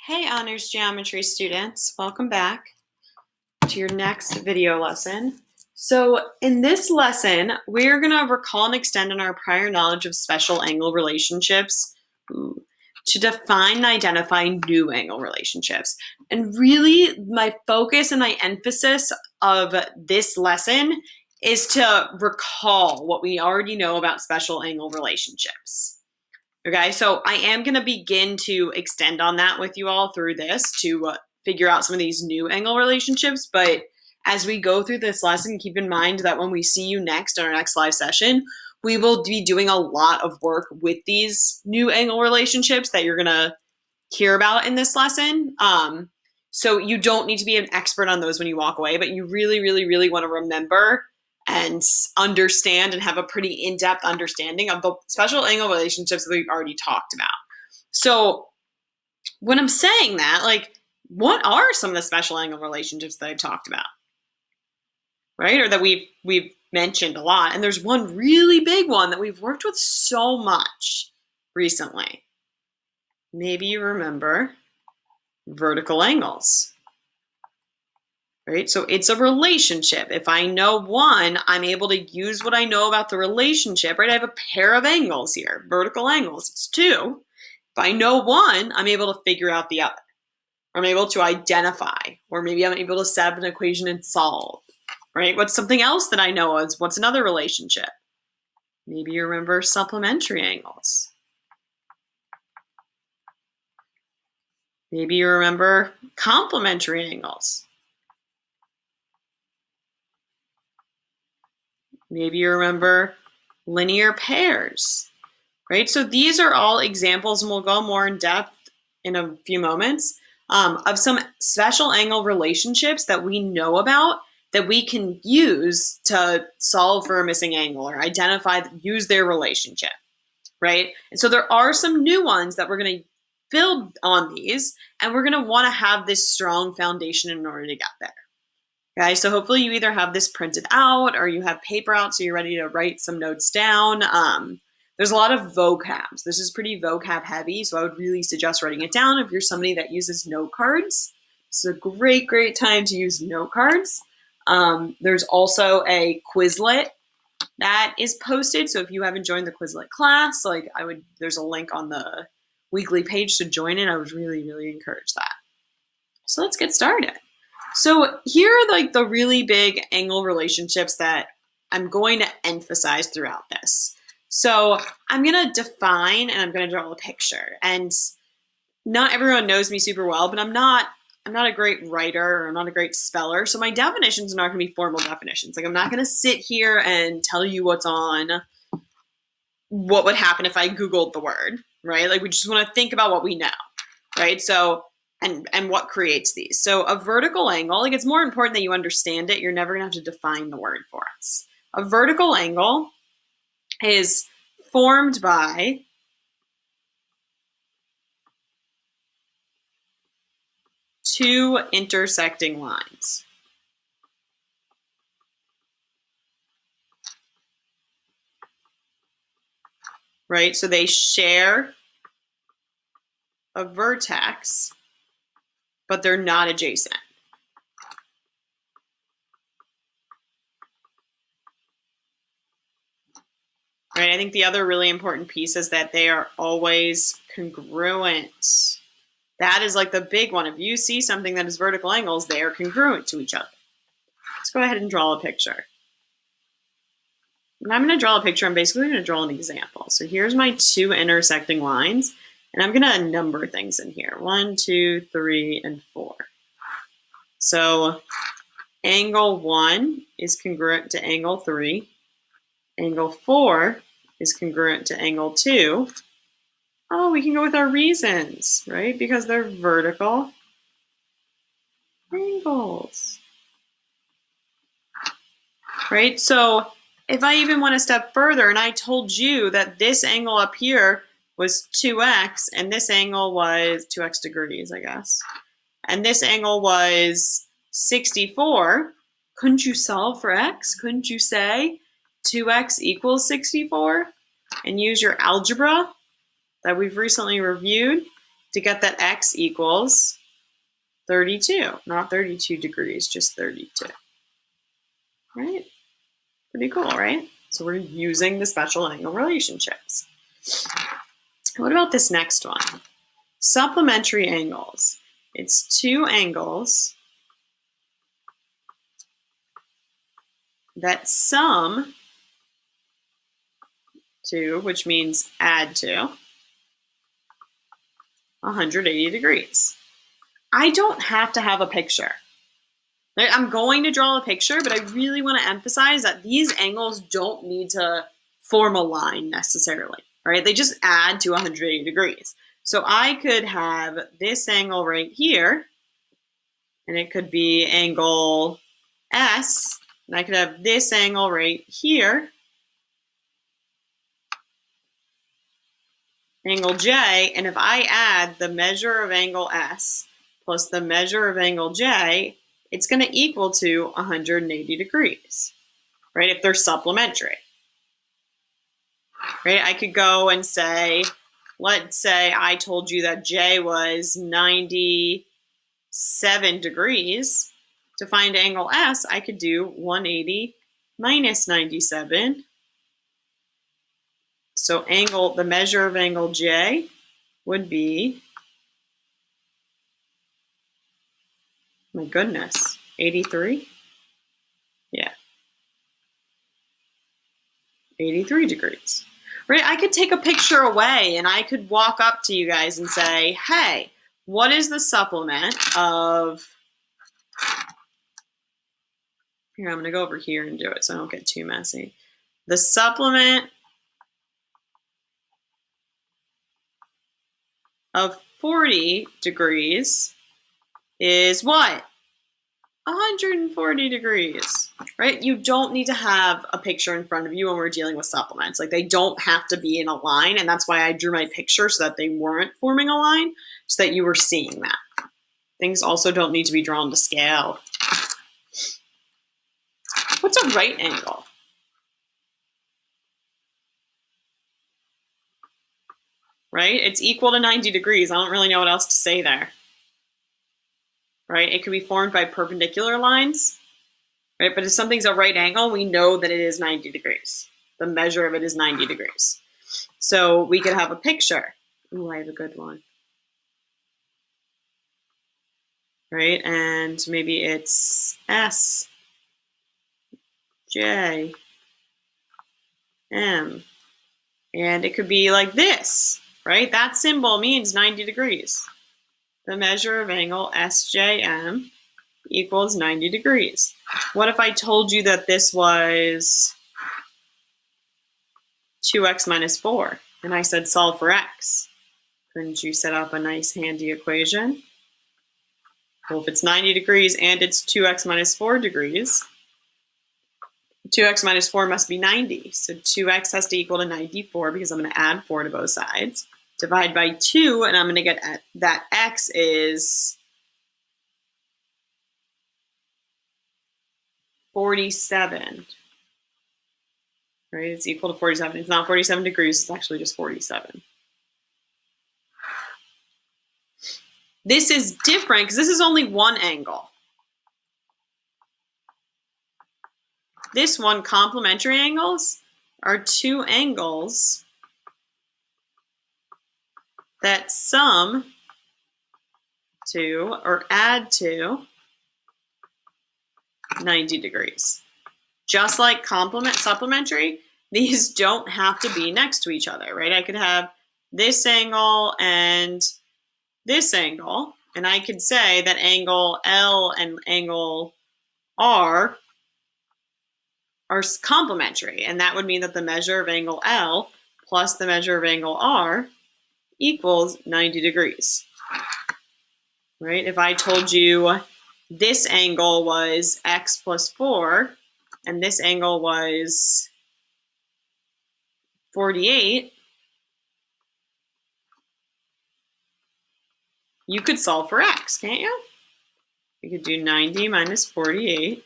Hey Honors Geometry students, welcome back to your next video lesson. So in this lesson, we're going to recall and extend on our prior knowledge of special angle relationships to define and identify new angle relationships. And really, my focus and my emphasis of this lesson is to recall what we already know about special angle relationships. Okay, so I am going to begin to extend on that with you all through this to figure out some of these new angle relationships. But as we go through this lesson, keep in mind that when we see you next in our next live session, we will be doing a lot of work with these new angle relationships that you're going to hear about in this lesson. So you don't need to be an expert on those when you walk away, but you really, really, really want to remember and understand and have a pretty in-depth understanding of the special angle relationships that we've already talked about. So when I'm saying that, what are some of the special angle relationships that I've talked about? Right? Or that we've mentioned a lot. And there's one really big one that we've worked with so much recently. Maybe you remember vertical angles. Right? So it's a relationship. If I know one, I'm able to use what I know about the relationship, right? I have a pair of angles here, vertical angles, it's two. If I know one, I'm able to figure out the other. I'm able to identify, or maybe I'm able to set up an equation and solve, right? What's something else that I know is what's another relationship? Maybe you remember supplementary angles. Maybe you remember complementary angles. Maybe you remember linear pairs, right? So these are all examples, and we'll go more in depth in a few moments, of some special angle relationships that we know about that we can use to solve for a missing angle or identify, use their relationship, right? And so there are some new ones that we're going to build on these, and we're going to want to have this strong foundation in order to get there. Okay, so hopefully you either have this printed out or you have paper out so you're ready to write some notes down. There's a lot of vocabs. This is pretty vocab heavy, so I would really suggest writing it down if you're somebody that uses note cards. This is a great, great time to use note cards. There's also a Quizlet that is posted, so if you haven't joined the Quizlet class, there's a link on the weekly page to join it. I would really, really encourage that. So let's get started. So here are the really big angle relationships that I'm going to emphasize throughout this. So I'm going to define and I'm going to draw a picture. And not everyone knows me super well, but I'm not a great writer or I'm not a great speller. So my definitions are not going to be formal definitions. I'm not going to sit here and tell you what would happen if I Googled the word, right? We just want to think about what we know, right? So and what creates these. So a vertical angle, it's more important that you understand it. You're never going to have to define the word for us. A vertical angle is formed by two intersecting lines. Right? So they share a vertex, but they're not adjacent. Right? I think the other really important piece is that they are always congruent. That is the big one. If you see something that is vertical angles, they are congruent to each other. Let's go ahead and draw a picture. When I'm going to draw a picture, I'm basically going to draw an example. So here's my two intersecting lines, and I'm going to number things in here. 1, 2, 3, and 4. So angle 1 is congruent to angle 3. Angle 4 is congruent to angle 2. Oh, we can go with our reasons, right? Because they're vertical angles. Right? So if I even went a step further and I told you that this angle up here was 2x and this angle was 2x degrees, I guess, and this angle was 64, couldn't you solve for x? Couldn't you say 2x equals 64 and use your algebra that we've recently reviewed to get that x equals 32, not 32 degrees, just 32. Right? Pretty cool, right? So we're using the special angle relationships. What about this next one? Supplementary angles. It's two angles that sum to, which means add to, 180 degrees. I don't have to have a picture. I'm going to draw a picture, but I really want to emphasize that these angles don't need to form a line necessarily, right? They just add to 180 degrees. So I could have this angle right here, and it could be angle S, and I could have this angle right here, angle J, and if I add the measure of angle S plus the measure of angle J, it's going to equal to 180 degrees, right? If they're supplementary, right? I could go and say, let's say I told you that J was 97 degrees. To find angle S, I could do 180 minus 97. So the measure of angle J would be, my goodness, 83? Yeah, 83 degrees. Right? I could take a picture away and I could walk up to you guys and say, hey, what is the supplement of, here, I'm going to go over here and do it so I don't get too messy. The supplement of 40 degrees is what? 140 degrees, right? You don't need to have a picture in front of you when we're dealing with supplements. Like, they don't have to be in a line, and that's why I drew my picture so that they weren't forming a line, so that you were seeing that. Things also don't need to be drawn to scale. What's a right angle? Right? It's equal to 90 degrees. I don't really know what else to say there. Right? It could be formed by perpendicular lines, right? But if something's a right angle, we know that it is 90 degrees. The measure of it is 90 degrees. So we could have a picture. Ooh, I have a good one. Right? And maybe it's S, J, M. And it could be like this, right? That symbol means 90 degrees. The measure of angle SJM equals 90 degrees. What if I told you that this was 2x minus 4, and I said solve for x? Couldn't you set up a nice handy equation? Well, if it's 90 degrees and it's 2x minus 4 degrees, 2x minus 4 must be 90. So 2x has to equal to 94 because I'm going to add 4 to both sides. Divide by 2, and I'm going to get that x is 47. Right? It's equal to 47. It's not 47 degrees. It's actually just 47. This is different because this is only one angle. This one, complementary angles, are two angles that sum to or add to 90 degrees. Just like supplementary, these don't have to be next to each other, right? I could have this angle and this angle, and I could say that angle L and angle R are complementary, and that would mean that the measure of angle L plus the measure of angle R equals 90 degrees, right? If I told you this angle was x plus 4, and this angle was 48, you could solve for x, can't you? You could do 90 minus 48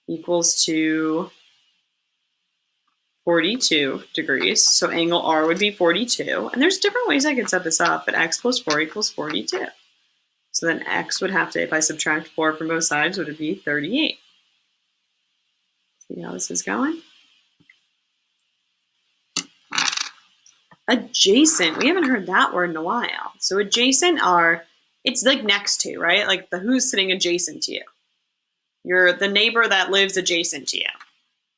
equals to 42 degrees. So angle R would be 42. And there's different ways I could set this up, but x plus 4 equals 42. So then x would have to, if I subtract 4 from both sides, would it be 38? See how this is going? Adjacent, we haven't heard that word in a while. So adjacent are, it's like next to, right? Like the who's sitting adjacent to you. You're the neighbor that lives adjacent to you.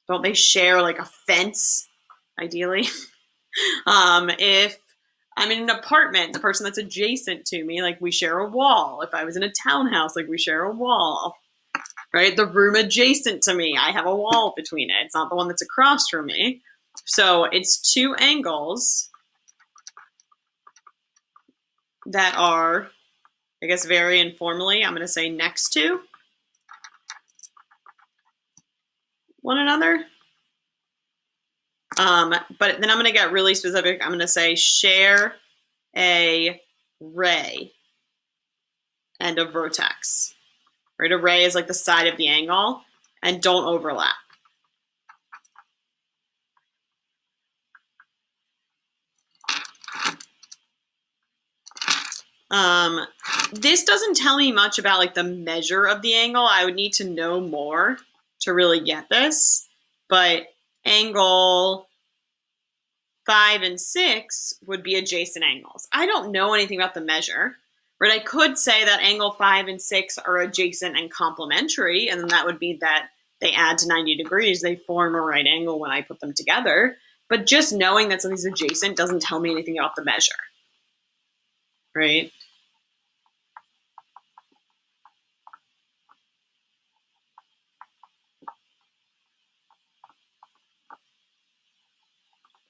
Don't they share like a fence, ideally? If I'm in an apartment, the person that's adjacent to me, like we share a wall. If I was in a townhouse, like we share a wall, right? The room adjacent to me, I have a wall between it. It's not the one that's across from me. So it's two angles that are, I guess very informally, I'm going to say next to one another. But then I'm going to get really specific. I'm going to say share a ray and a vertex. Right? A ray is like the side of the angle, and don't overlap. This doesn't tell me much about like the measure of the angle. I would need to know more to really get this, but angle 5 and 6 would be adjacent angles. I don't know anything about the measure, right? I could say that angle 5 and 6 are adjacent and complementary, and then that would be that they add to 90 degrees. They form a right angle when I put them together. But just knowing that something's adjacent doesn't tell me anything about the measure, right?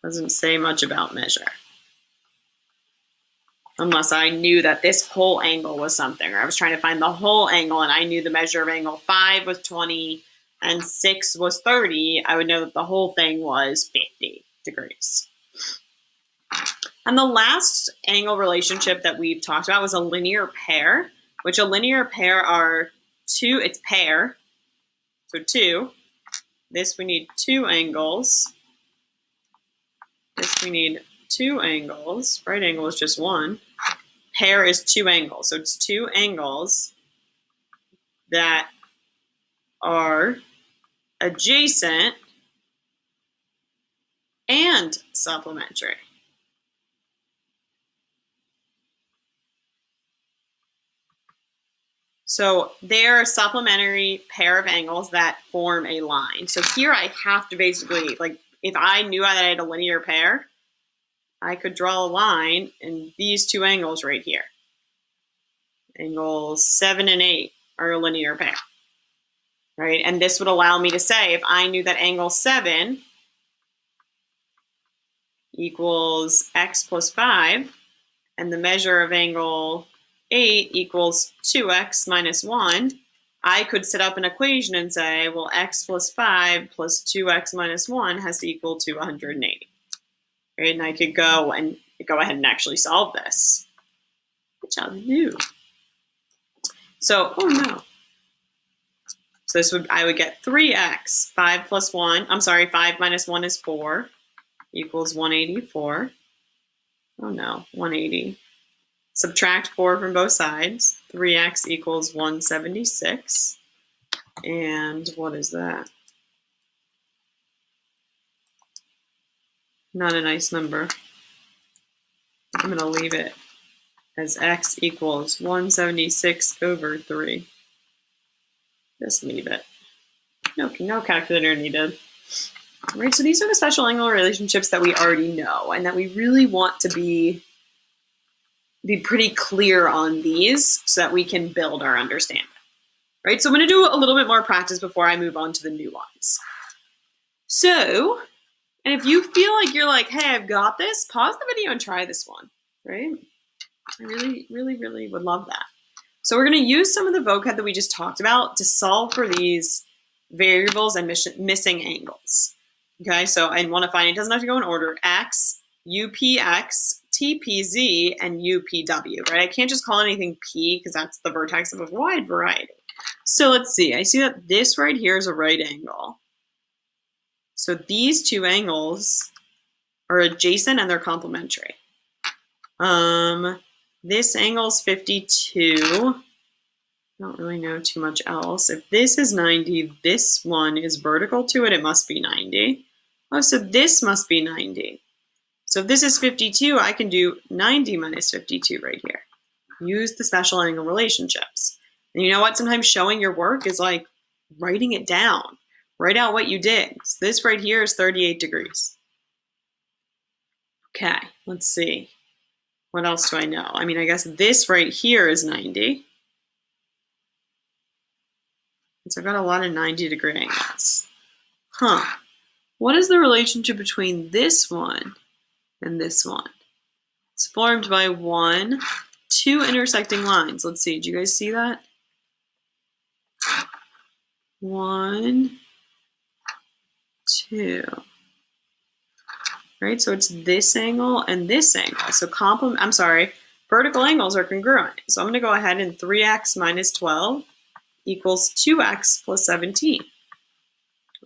Doesn't say much about measure. Unless I knew that this whole angle was something, or I was trying to find the whole angle and I knew the measure of angle 5 was 20 and 6 was 30, I would know that the whole thing was 50 degrees. And the last angle relationship that we've talked about was a linear pair, which a linear pair are two, it's pair, so 2. This we need 2 angles. This we need 2 angles. Right angle is just 1. Pair is 2 angles. So it's 2 angles that are adjacent and supplementary. So they're a supplementary pair of angles that form a line. So here I have to basically, like, if I knew that I had a linear pair, I could draw a line in these 2 angles right here. Angles 7 and 8 are a linear pair, right? And this would allow me to say, if I knew that angle 7 equals x plus 5, and the measure of angle 8 equals 2x minus 1, I could set up an equation and say, well, x plus 5 plus 2x minus 1 has to equal to 180. Right? And I could go ahead and actually solve this, which I'll do. So, oh no. So I would get 3x, 5 plus 1, I'm sorry, 5 minus 1 is 4, equals 184. Oh no, 180. Subtract 4 from both sides. 3x equals 176. And what is that? Not a nice number. I'm going to leave it as x equals 176 over 3. Just leave it. No calculator needed. All right, so these are the special angle relationships that we already know and that we really want to be pretty clear on these so that we can build our understanding. Right, so I'm going to do a little bit more practice before I move on to the new ones. So, and if you feel like you're like, hey, I've got this, pause the video and try this one, right? I really, really, really would love that. So we're going to use some of the vocab that we just talked about to solve for these variables and missing angles. Okay, so I want to find, it doesn't have to go in order, x, upx, tpz, and upw, right? I can't just call anything p because that's the vertex of a wide variety. So let's see, I see that this right here is a right angle. So these two angles are adjacent and they're complementary. This angle is 52. I don't really know too much else. If this is 90, this one is vertical to it, it must be 90. Oh, so this must be 90. So if this is 52, I can do 90 minus 52 right here. Use the special angle relationships. And you know what? Sometimes showing your work is like writing it down. Write out what you did. So this right here is 38 degrees. Okay, let's see. What else do I know? I mean, I guess this right here is 90. So I've got a lot of 90-degree angles. What is the relationship between this one and this one? It's formed by two intersecting lines. Let's see, do you guys see that? 1, 2. Right, so it's this angle and this angle. So vertical angles are congruent. So I'm going to go ahead and 3x minus 12 equals 2x plus 17.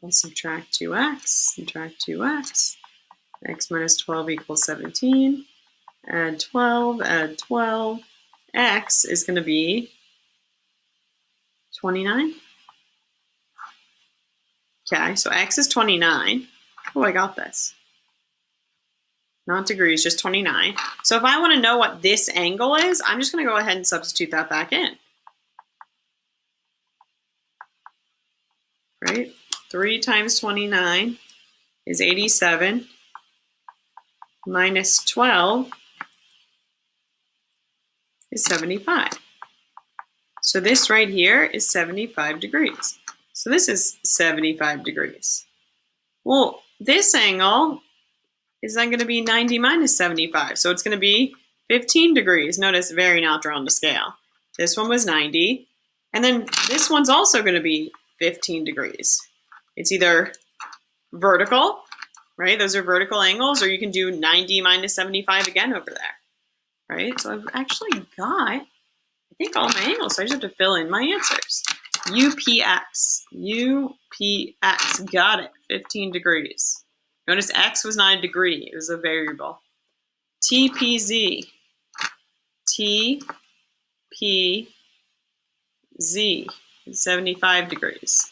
I'll subtract 2x, subtract 2x. X minus 12 equals 17. Add 12, add 12. X is going to be 29. Okay, so x is 29. Oh, I got this. Not degrees, just 29. So if I want to know what this angle is, I'm just going to go ahead and substitute that back in. Right? 3 times 29 is 87. Minus 12 is 75. So this right here is 75 degrees. So this is 75 degrees. Well, this angle is then going to be 90 minus 75. So it's going to be 15 degrees. Notice very not drawn to scale. This one was 90. And then this one's also going to be 15 degrees. It's either vertical, right? Those are vertical angles, or you can do 90 minus 75 again over there, right? So I've actually got, I think, all my angles. So I just have to fill in my answers. UPX, UPX, got it, 15 degrees. Notice X was not a degree, it was a variable. TPZ, TPZ, 75 degrees.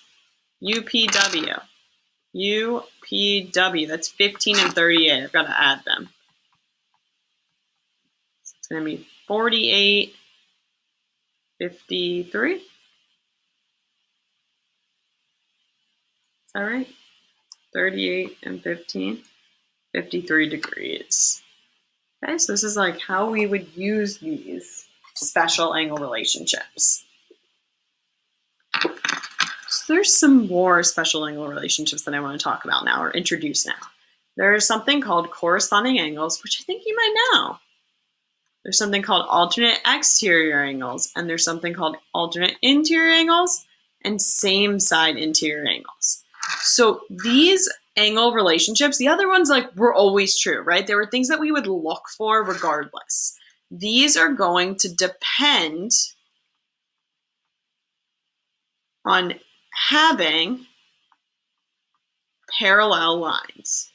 UPW, UPW, that's 15 and 38. I've got to add them. So it's going to be 48, 53. Is that right? 38 and 15, 53 degrees. Okay, so this is like how we would use these special angle relationships. So there's some more special angle relationships that I want to talk about now, or introduce now. There's something called corresponding angles, which I think you might know. There's something called alternate exterior angles, and there's something called alternate interior angles and same side interior angles. So these angle relationships, the other ones like were always true, right? There were things that we would look for regardless. These are going to depend on having parallel lines.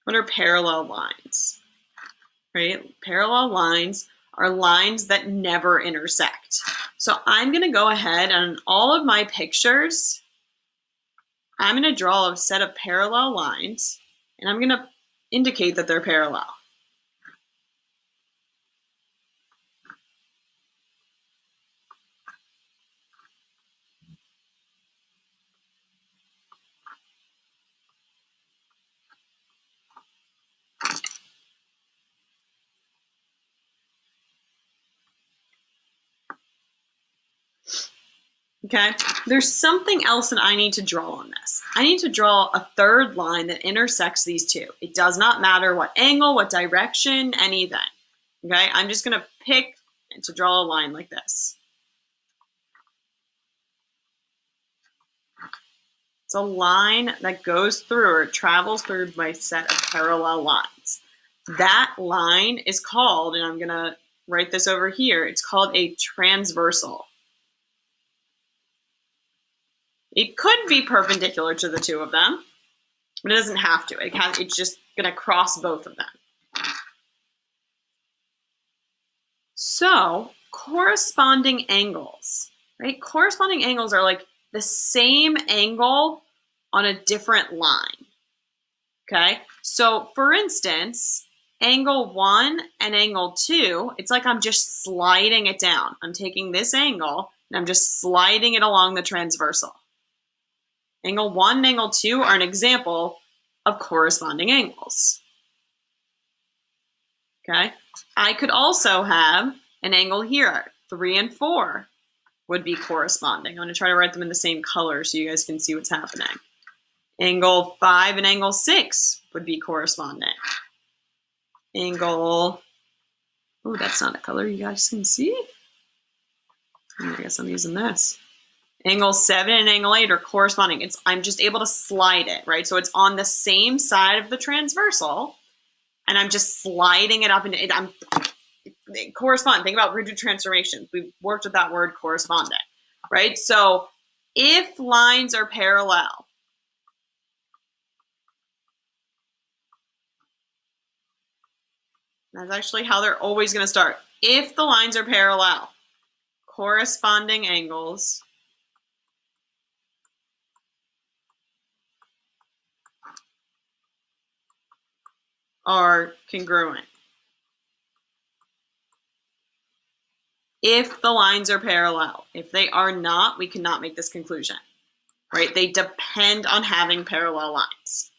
What are parallel lines? Right? Parallel lines are lines that never intersect. So I'm going to go ahead and on all of my pictures, I'm going to draw a set of parallel lines, and I'm going to indicate that they're parallel. Okay, there's something else that I need to draw on this. I need to draw a third line that intersects these two. It does not matter what angle, what direction, anything. Okay, I'm just gonna pick to draw a line like this. It's a line that goes through or travels through my set of parallel lines. That line is called, and I'm gonna write this over here, it's called a transversal. It could be perpendicular to the two of them, but it doesn't have to. It's just going to cross both of them. So corresponding angles, right? Corresponding angles are like the same angle on a different line, okay? So for instance, angle 1 and angle 2, it's like I'm just sliding it down. I'm taking this angle and I'm just sliding it along the transversal. Angle 1 and angle 2 are an example of corresponding angles. Okay? I could also have an angle here. 3 and 4 would be corresponding. I'm going to try to write them in the same color so you guys can see what's happening. Angle 5 and angle 6 would be corresponding. Angle, oh, that's not a color you guys can see. I guess I'm using this. Angle 7 and angle 8 are corresponding. I'm just able to slide it, right? So it's on the same side of the transversal, and I'm just sliding it up into it. Correspond. Think about rigid transformations. We've worked with that word corresponding, right? So if lines are parallel, that's actually how they're always going to start. If the lines are parallel, corresponding angles are congruent. If the lines are parallel. If they are not, we cannot make this conclusion, right? They depend on having parallel lines.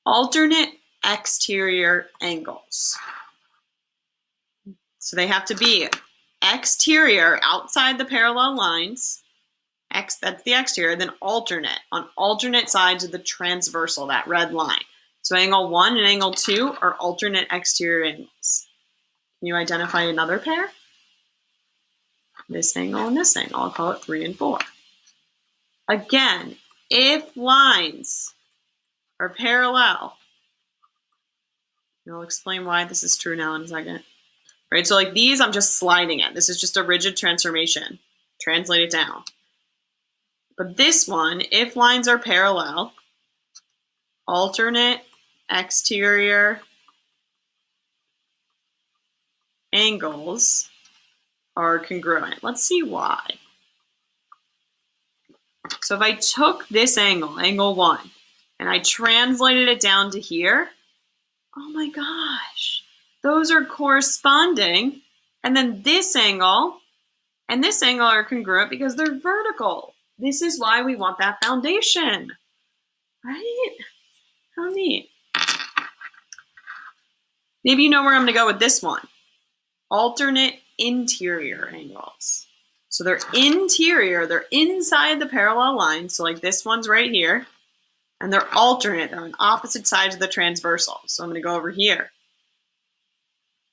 Alternate exterior angles. So they have to be exterior, outside the parallel lines. That's the exterior, then alternate, on alternate sides of the transversal, that red line. So angle 1 and angle 2 are alternate exterior angles. Can you identify another pair? This angle and this angle. I'll call it 3 and 4. Again, if lines are parallel, and I'll explain why this is true now in a second. Right, so like these, I'm just sliding it. This is just a rigid transformation. Translate it down. But this one, if lines are parallel, alternate exterior angles are congruent. Let's see why. So if I took this angle, angle 1, and I translated it down to here, oh my gosh, those are corresponding. And then this angle and this angle are congruent because they're vertical. This is why we want that foundation, right? How neat. Maybe you know where I'm going to go with this one. Alternate interior angles. So they're interior, they're inside the parallel line. So like this one's right here. And they're alternate, they're on opposite sides of the transversal. So I'm going to go over here.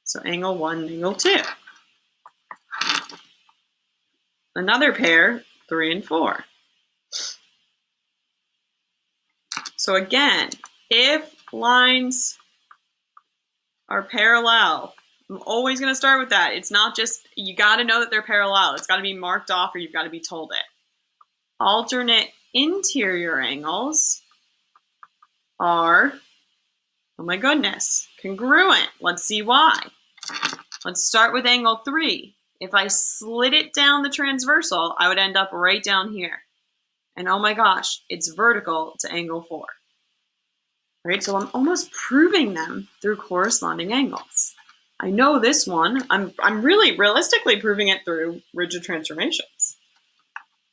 So angle 1, angle 2. Another pair, 3 and 4. So again, if lines are parallel, I'm always going to start with that. It's not just, you got to know that they're parallel. It's got to be marked off or you've got to be told it. Alternate interior angles are, oh my goodness, congruent. Let's see why. Let's start with angle 3. If I slid it down the transversal, I would end up right down here. And oh my gosh, it's vertical to angle 4. Right, so I'm almost proving them through corresponding angles. I know this one, I'm really realistically proving it through rigid transformations.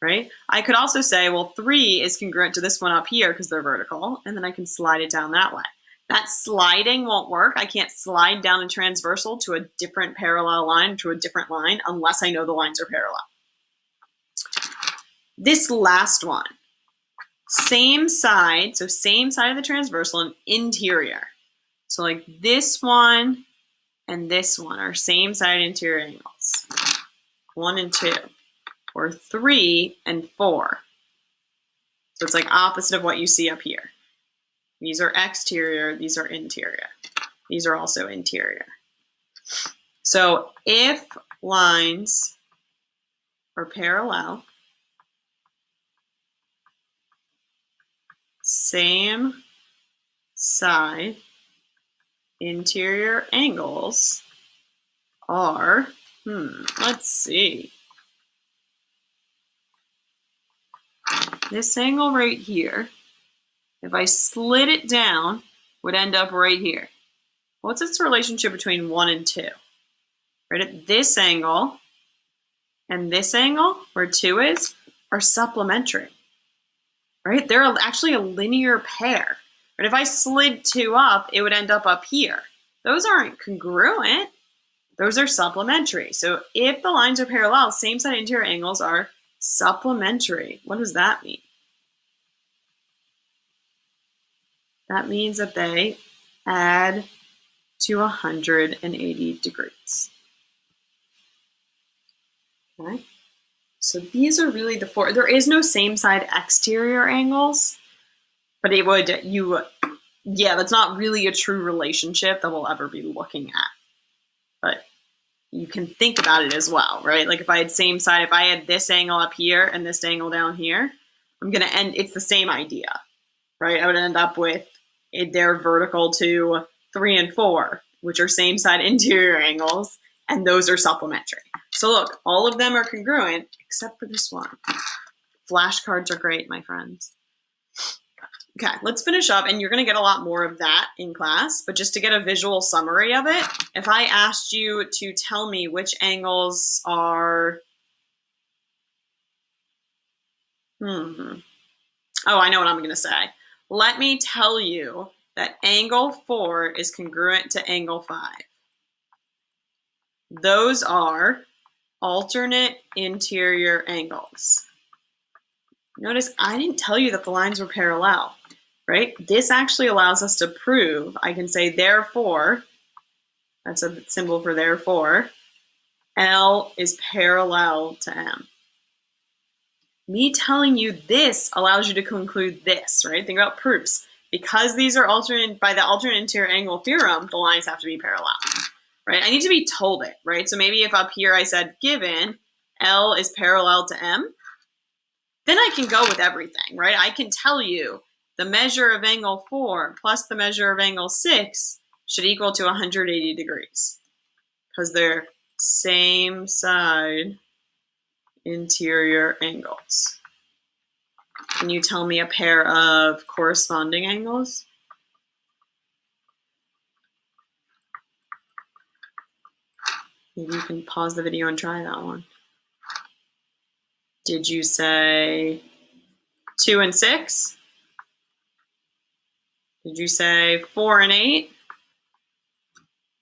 Right? I could also say, well, 3 is congruent to this one up here because they're vertical, and then I can slide it down that way. That sliding won't work. I can't slide down a transversal to a different parallel line, to a different line, unless I know the lines are parallel. This last one, same side, so same side of the transversal and interior. So like this one and this one are same side interior angles. 1 and 2, or 3 and 4. So it's like opposite of what you see up here. These are exterior, these are interior. These are also interior. So if lines are parallel, same side interior angles are, let's see. This angle right here, if I slid it down, would end up right here. What's its relationship between 1 and 2? Right at this angle and this angle, where 2 is, are supplementary. Right? They're actually a linear pair. But if I slid 2 up, it would end up here. Those aren't congruent. Those are supplementary. So if the lines are parallel, same side interior angles are supplementary. What does that mean? That means that they add to 180 degrees. Okay? So these are really the 4. There is no same side exterior angles, but it would, that's not really a true relationship that we'll ever be looking at. But you can think about it as well, right? Like if I had same side, if I had this angle up here and this angle down here, it's the same idea, right? I would end up with they're vertical to 3 and 4, which are same side interior angles, and those are supplementary. So look, all of them are congruent except for this one. Flashcards are great, my friends. Okay, let's finish up, and you're going to get a lot more of that in class, but just to get a visual summary of it, if I asked you to tell me which angles are... Oh, I know what I'm going to say. Let me tell you that angle 4 is congruent to angle 5. Those are alternate interior angles. Notice I didn't tell you that the lines were parallel, right? This actually allows us to prove, I can say therefore, that's a symbol for therefore, L is parallel to M. Me telling you this allows you to conclude this, right? Think about proofs. Because these are alternate, by the alternate interior angle theorem, the lines have to be parallel, right? I need to be told it, right? So maybe if up here I said, given L is parallel to M, then I can go with everything, right? I can tell you the measure of angle 4 plus the measure of angle 6 should equal to 180 degrees because they're same side interior angles. Can you tell me a pair of corresponding angles? Maybe you can pause the video and try that one. Did you say 2 and 6? Did you say 4 and 8?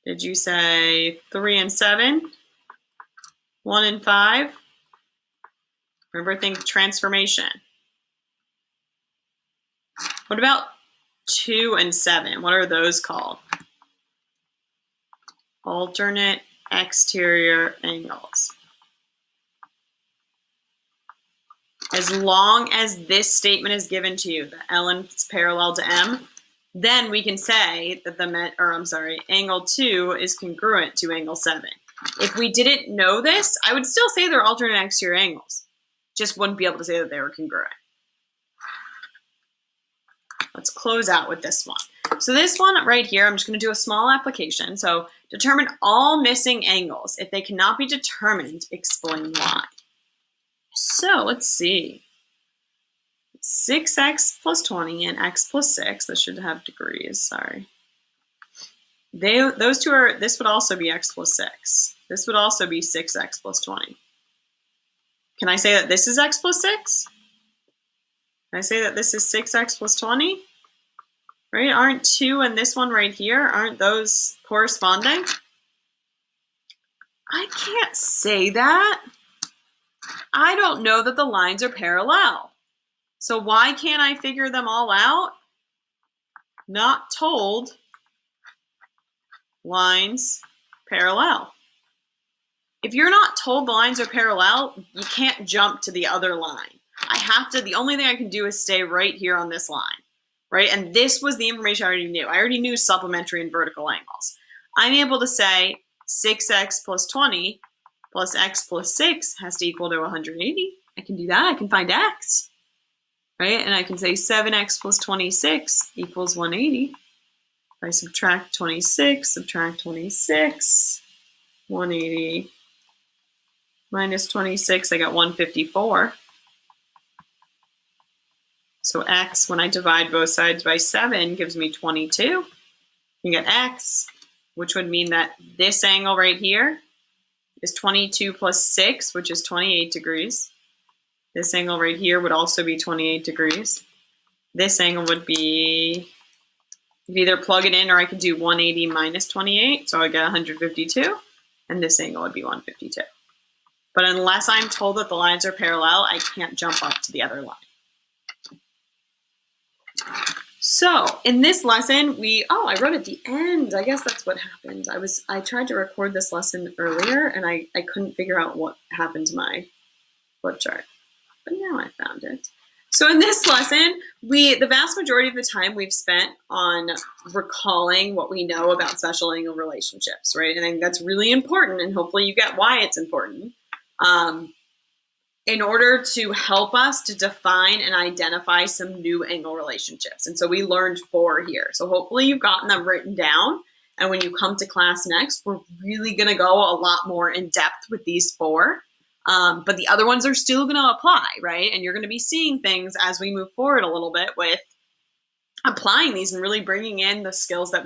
Did you say 3 and 7? 1 and 5? Remember, think transformation. What about 2 and 7? What are those called? Alternate exterior angles. As long as this statement is given to you, that L is parallel to M, then we can say that angle 2 is congruent to angle 7. If we didn't know this, I would still say they're alternate exterior angles. Just wouldn't be able to say that they were congruent. Let's close out with this one. So this one right here, I'm just going to do a small application. So determine all missing angles. If they cannot be determined, explain why. So let's see. 6x plus 20 and x plus 6. This should have degrees, sorry. Those two are, this would also be x plus 6. This would also be 6x plus 20. Can I say that this is x plus 6? Can I say that this is 6x plus 20? Right? Aren't 2 and this one right here, aren't those corresponding? I can't say that. I don't know that the lines are parallel. So why can't I figure them all out? Not told. Lines parallel. If you're not told the lines are parallel, you can't jump to the other line. The only thing I can do is stay right here on this line, right? And this was the information I already knew. I already knew supplementary and vertical angles. I'm able to say 6x plus 20 plus x plus 6 has to equal to 180. I can do that. I can find x. right? And I can say 7x plus 26 equals 180. If I subtract 26, 180 minus 26, I got 154. So x, when I divide both sides by 7, gives me 22. You get x, which would mean that this angle right here is 22 plus 6, which is 28 degrees. This angle right here would also be 28 degrees. This angle would be, you could either plug it in or I could do 180 minus 28, so I get 152, and this angle would be 152. But unless I'm told that the lines are parallel, I can't jump up to the other line. So in this lesson, I wrote at the end. I guess that's what happened. I tried to record this lesson earlier and I couldn't figure out what happened to my flip chart. But now I found it. So in this lesson, the vast majority of the time we've spent on recalling what we know about special angle relationships, right? And I think that's really important, and hopefully you get why it's important. In order to help us to define and identify some new angle relationships. And so we learned 4 here. So hopefully you've gotten them written down. And when you come to class next, we're really going to go a lot more in depth with these 4. But the other ones are still going to apply, right? And you're going to be seeing things as we move forward a little bit with applying these and really bringing in the skills that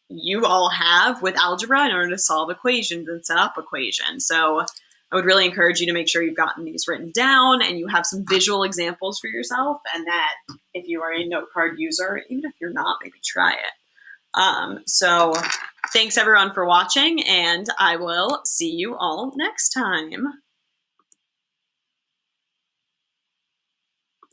you all have with algebra in order to solve equations and set up equations. So I would really encourage you to make sure you've gotten these written down and you have some visual examples for yourself, and that if you are a note card user, even if you're not, maybe try it. So thanks everyone for watching, and I will see you all next time.